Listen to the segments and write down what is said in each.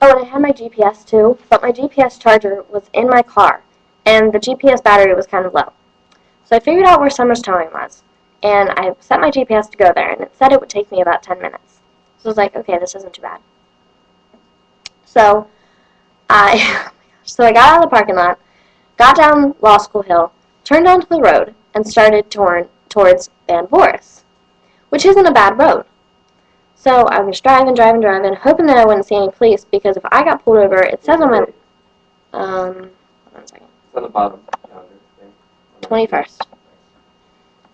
Oh, and I had my GPS too, but my GPS charger was in my car, and the GPS battery was kind of low. So I figured out where Summer's Towing was, and I set my GPS to go there, and it said it would take me about 10 minutes. So I was like, okay, this isn't too bad. So I got out of the parking lot, got down Law School Hill, turned onto the road, and started towards Van Voris, which isn't a bad road. So I was driving, hoping that I wouldn't see any police, because if I got pulled over, it says on my, hold on a second. It's on the bottom. 21st.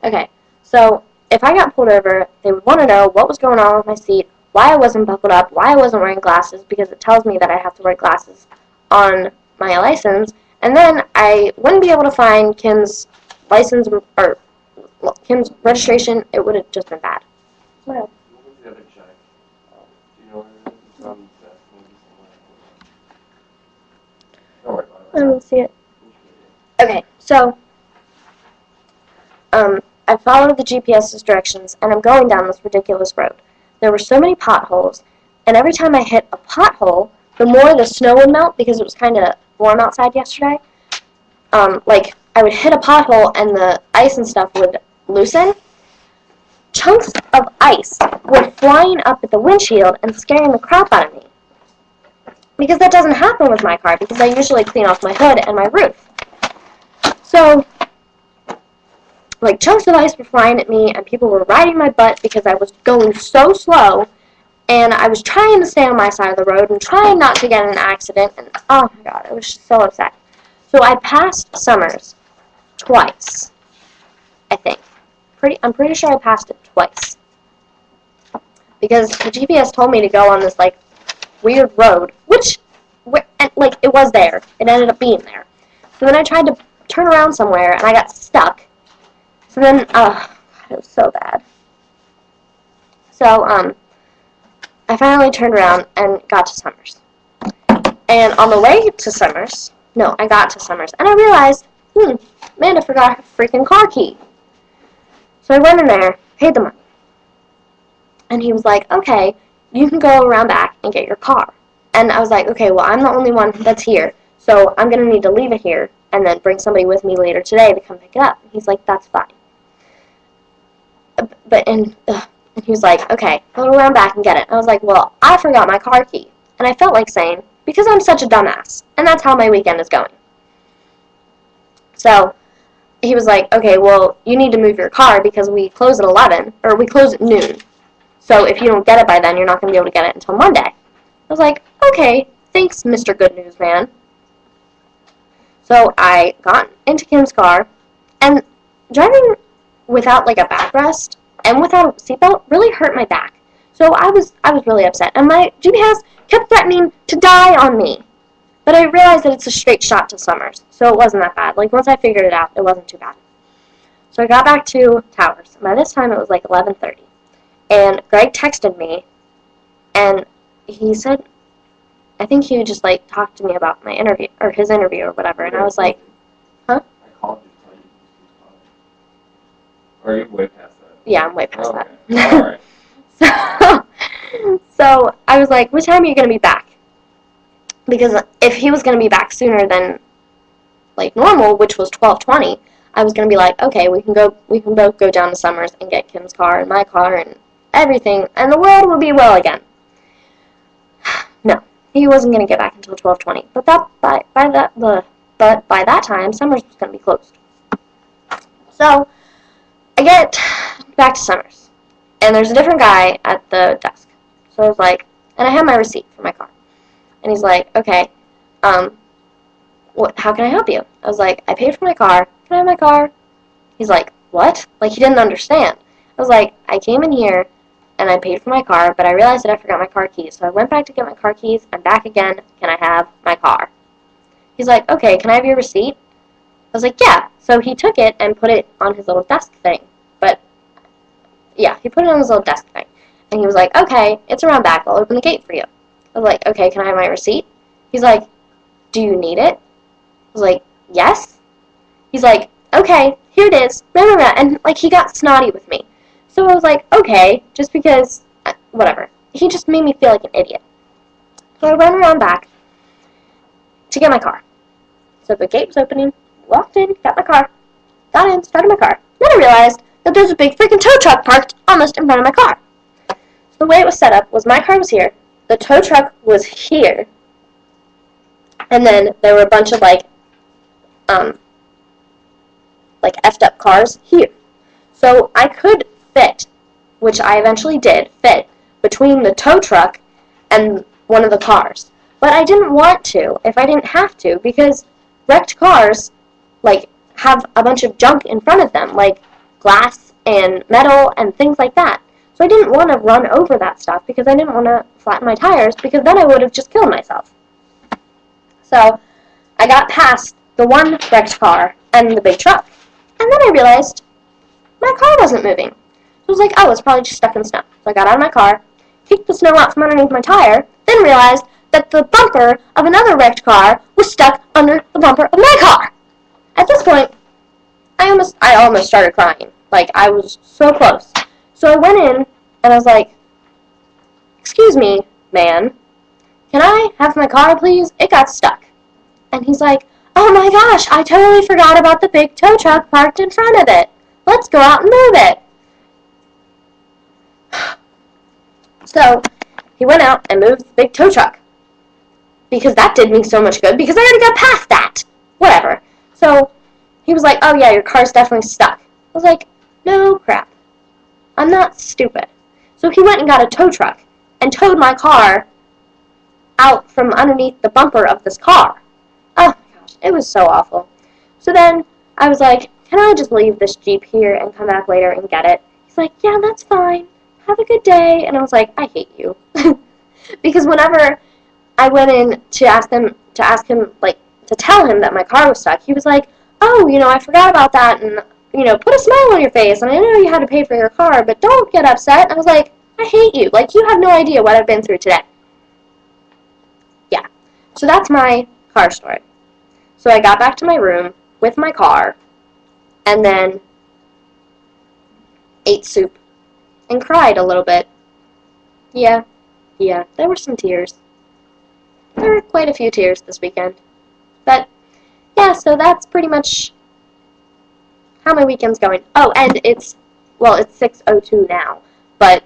Okay, so if I got pulled over, they would want to know what was going on with my seat, why I wasn't buckled up, why I wasn't wearing glasses, because it tells me that I have to wear glasses on my license, and then I wouldn't be able to find Kim's license, or Kim's registration. It would have just been bad. What else? What was the other check? Do you know where it is? It's on the desk, maybe somewhere. Don't worry about it. I don't see it. Okay, so I followed the GPS's directions, and I'm going down this ridiculous road. There were so many potholes, and every time I hit a pothole, the more the snow would melt, because it was kind of warm outside yesterday. Like, I would hit a pothole, and the ice and stuff would loosen. Chunks of ice were flying up at the windshield and scaring the crap out of me. Because that doesn't happen with my car, because I usually clean off my hood and my roof. So, like, chunks of ice were flying at me, and people were riding my butt because I was going so slow, and I was trying to stay on my side of the road and trying not to get in an accident, and oh my god, I was just so upset. So I passed Summers twice, I think. I'm pretty sure I passed it twice. Because the GPS told me to go on this, like, weird road, like, it was there. It ended up being there. So then I tried to turn around somewhere, and I got stuck. So then, it was so bad. So, I finally turned around and got to Summers. And on the way to Summers, I got to Summers, and I realized, Amanda forgot her freaking car key. So I went in there, paid the money. And he was like, okay, you can go around back and get your car. And I was like, okay, well, I'm the only one that's here, so I'm going to need to leave it here and then bring somebody with me later today to come pick it up. He's like, that's fine. And he was like, okay, go around back and get it. I was like, well, I forgot my car key. And I felt like saying, because I'm such a dumbass. And that's how my weekend is going. So he was like, okay, well, you need to move your car because we close at 11, or we close at noon. So if you don't get it by then, you're not going to be able to get it until Monday. I was like, okay, thanks, Mr. Good News Man. So I got into Kim's car, and driving without, like, a backrest and without a seatbelt really hurt my back. So I was really upset, and my GPS kept threatening to die on me. But I realized that it's a straight shot to Summers, so it wasn't that bad. Like, once I figured it out, it wasn't too bad. So I got back to Towers. By this time, it was like 11:30. And Greg texted me, and he said, I think he just, like, talked to me about my interview, or his interview or whatever, and I was like, huh? I called you to tell you to call. Or are you way past that? Yeah, I'm way past that. Alright. So I was like, what time are you going to be back? Because if he was going to be back sooner than, like, normal, which was 12:20, I was going to be like, okay, we can both go down to Summers and get Kim's car and my car and everything, and the world will be well again. No, he wasn't going to get back until 12:20. But by that time, Summers was going to be closed. So I get back to Summers, and there's a different guy at the desk. So I was like, and I have my receipt for my car. And he's like, okay, how can I help you? I was like, I paid for my car. Can I have my car? He's like, what? Like, he didn't understand. I was like, I came in here, and I paid for my car, but I realized that I forgot my car keys. So I went back to get my car keys, and back again, can I have my car? He's like, okay, can I have your receipt? I was like, yeah. So he took it and put it on his little desk thing. But, yeah, he put it on his little desk thing. And he was like, okay, it's around back. I'll open the gate for you. I was like, okay, can I have my receipt? He's like, do you need it? I was like, yes. He's like, okay, here it is. And, like, he got snotty with me. So I was like, okay, just because, whatever. He just made me feel like an idiot. So I ran around back to get my car. So the gate was opening, walked in, got my car, got in, started my car. Then I realized that there's a big freaking tow truck parked almost in front of my car. So the way it was set up was my car was here, the tow truck was here, and then there were a bunch of like effed up cars here. So I could fit, which I eventually did, fit between the tow truck and one of the cars. But I didn't want to if I didn't have to, because wrecked cars like have a bunch of junk in front of them, like glass and metal and things like that. So I didn't want to run over that stuff because I didn't want to flatten my tires, because then I would have just killed myself. So I got past the one wrecked car and the big truck, and then I realized my car wasn't moving. So I was like, oh, it's probably just stuck in snow. So I got out of my car, kicked the snow out from underneath my tire, then realized that the bumper of another wrecked car was stuck under the bumper of my car. At this point, I almost started crying. Like, I was so close. So I went in, and I was like, excuse me, man, can I have my car, please? It got stuck. And he's like, oh my gosh, I totally forgot about the big tow truck parked in front of it. Let's go out and move it. So he went out and moved the big tow truck, because that did me so much good, because I already got past that. Whatever. So he was like, oh yeah, your car's definitely stuck. I was like, no crap. I'm not stupid. So he went and got a tow truck and towed my car out from underneath the bumper of this car. Oh my gosh, it was so awful. So then I was like, can I just leave this Jeep here and come back later and get it? He's like, yeah, that's fine. Have a good day. And I was like, I hate you. Because whenever I went in to ask him, like, to tell him that my car was stuck, he was like, oh, I forgot about that, and, put a smile on your face, and I know you had to pay for your car, but don't get upset. And I was like, I hate you. Like, you have no idea what I've been through today. Yeah. So that's my car story. So I got back to my room with my car, and then ate soup and cried a little bit. Yeah, there were some tears. There were quite a few tears this weekend. But, yeah, so that's pretty much how my weekend's going. Oh, and it's 6:02 now, but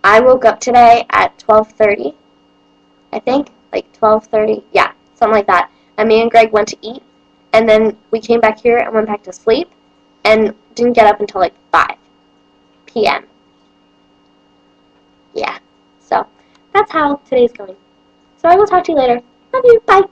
I woke up today at 12:30, I think, like 12:30, yeah, something like that. And me and Greg went to eat, and then we came back here and went back to sleep, and didn't get up until like 5 p.m. Yeah, so that's how today's going. So I will talk to you later. Love you, bye.